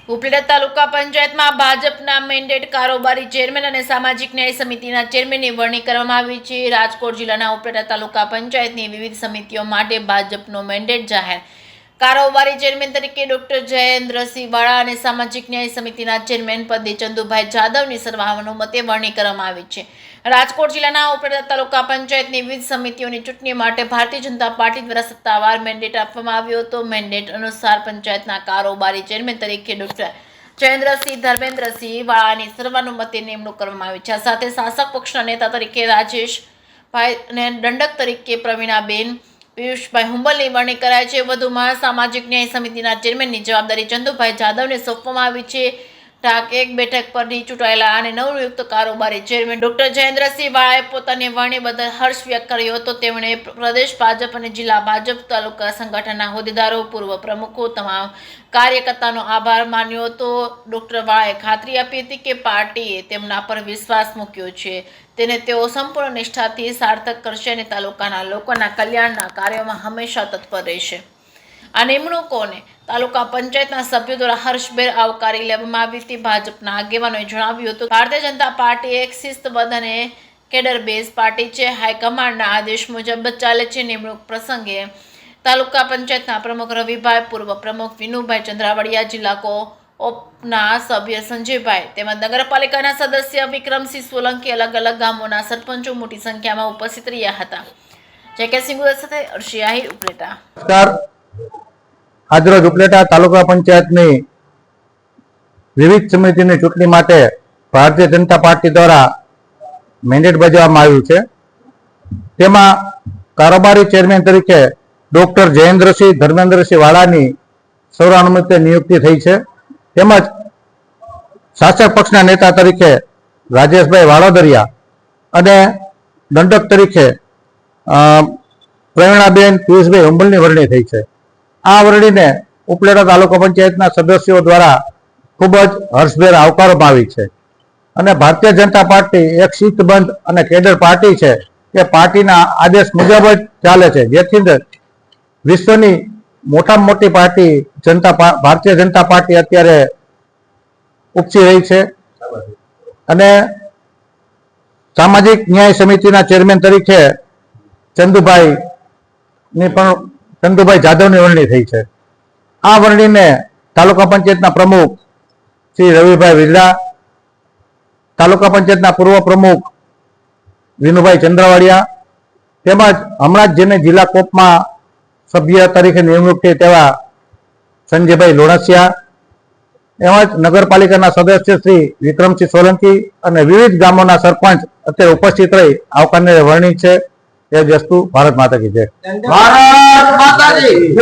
ઉપલેટા તાલુકા પંચાયતમાં ભાજપના મેન્ડેટ કારોબારી ચેરમેન અને સામાજિક ન્યાય સમિતિના ચેરમેનની વરણી કરવામાં આવી છે। રાજકોટ જિલ્લાના ઉપલેટા તાલુકા પંચાયતની વિવિધ સમિતિઓ માટે ભાજપનો મેન્ડેટ જાહેર। કારોબારી ચેરમેન તરીકે ડોક્ટર જયેન્દ્રસિંહ વાળા અને સામાજિક ન્યાય સમિતિના ચેરમેન પદે ચંદુભાઈ જાદવની સર્વાનુમતે વરણી કરવામાં આવી છે। રાજકોટ જિલ્લાના ઉપલેટા તાલુકા પંચાયતની વિવિધ સમિતિઓની ચૂંટણી માટે ભારતીય જનતા પાર્ટી દ્વારા સત્તાવાર મેન્ડેટ આપવામાં આવ્યો હતો। મેન્ડેટ અનુસાર પંચાયતના કારોબારી ચેરમેન તરીકે ડોક્ટર જયેન્દ્રસિંહ ધર્મેન્દ્રસિંહ વાળાની સર્વાનુમતે નિમણૂક કરવામાં આવી છે। આ સાથે શાસક પક્ષના નેતા તરીકે રાજેશભાઈ અને દંડક તરીકે પ્રવીણાબેન પિયુષભાઈ હુંબલની વરણી કરાઈ છે। વધુમાં સામાજિક ન્યાય સમિતિના ચેરમેનની જવાબદારી ચંદુભાઈ જાદવને સોંપવામાં આવી છે। ઢાક એક બેઠક પરની ચૂંટાયેલા અને નવનિયુક્ત કારોબારી ચેરમેન ડોક્ટર જયેન્દ્રસિંહ વાળાએ પોતાની વરણી બદલ હર્ષ વ્યક્ત કર્યો હતો। તેમણે પ્રદેશ ભાજપ અને જિલ્લા ભાજપ તાલુકા સંગઠનના હોદ્દેદારો, પૂર્વ પ્રમુખો, તમામ કાર્યકર્તાનો આભાર માન્યો હતો। ડોક્ટર વાળાએ ખાતરી આપી હતી કે પાર્ટીએ તેમના પર વિશ્વાસ મૂક્યો છે, તેને તેઓ સંપૂર્ણ નિષ્ઠાથી સાર્થક કરશે અને તાલુકાના લોકોના કલ્યાણના કાર્યોમાં હંમેશા તત્પર રહેશે। આ નિમણૂકોને તાલુકા પંચાયતના સભ્યો દ્વારા હર્ષભેર આવકારી લેવામાં આવી હતી। ભાજપના આગેવાનોએ જણાવ્યું હતું ભારતીય જનતા પાર્ટી એક શિસ્તબદ્ધ અને કેડર બેઝ પાર્ટી છે। હાઈકમાન્ડના આદેશ મુજબ ચાલે છે। નિમણૂક પ્રસંગે તાલુકા પંચાયતના પ્રમુખ રવિભાઈ, પૂર્વ પ્રમુખ વિનુભાઈ ચંદ્રાવડિયા, જિલ્લા કોઓપના સભ્ય સંજયભાઈ તેમજ નગરપાલિકાના સદસ્ય વિક્રમસિંહ સોલંકી, અલગ અલગ ગામોના સરપંચો મોટી સંખ્યામાં ઉપસ્થિત રહ્યા હતા। જેકે સિંગુદર સાથે અર્શી આહિર, ઉપલેટા। આજરોજ ઉપલેટા તાલુકા પંચાયતની વિવિધ સમિતિની ચૂંટણી માટે ભારતીય જનતા પાર્ટી દ્વારા મેન્ડેટ બજાવવામાં આવ્યું છે। તેમાં કારોબારી ચેરમેન તરીકે ડોક્ટર જયેન્દ્રસિંહ ધર્મેન્દ્રસિંહ વાળાની સર્વાનુમતે નિયુક્તિ થઈ છે। તેમજ શાસક પક્ષના નેતા તરીકે રાજેશભાઈ વાળોદરિયા અને દંડક તરીકે પ્રવીણાબેન પિયુષભાઈ હુંબલની વરણી થઈ છે। આ વરણીને ઉપલેટા તાલુકા પંચાયતના સદસ્યો દ્વારા ખૂબ જ હર્ષભેર આવકારવામાં આવી છે અને ભારતીય જનતા પાર્ટી એક શિસ્તબદ્ધ અને કેડર પાર્ટી છે કે પાર્ટીના આદેશ મુજબ જ ચાલે છે, જેથી વિશ્વની મોટામાં મોટી પાર્ટી ભારતીય જનતા પાર્ટી અત્યારે ઉપસી રહી છે। અને સામાજિક ન્યાય સમિતિના ચેરમેન તરીકે ચંદુભાઈ જાદવની વરણી થઈ છે। આ વરણીને તાલુકા પંચાયતના પ્રમુખ શ્રી રવિભાઈ વિરડા, તાલુકા પંચાયતના પૂર્વ પ્રમુખ વિનુભાઈ ચંદ્રાવડિયા તેમજ હમણાં જ જેને જિલ્લા કોપમાં સભ્ય તરીકે નિમણૂક થઈ તેવા સંજયભાઈ લોણસિયા તેમજ નગરપાલિકાના સદસ્ય શ્રી વિક્રમસિંહ સોલંકી અને વિવિધ ગામોના સરપંચ અત્યારે ઉપસ્થિત રહી આવકારને વરણી છે। એ જ વસ્તુ ભારત માતા કી જય।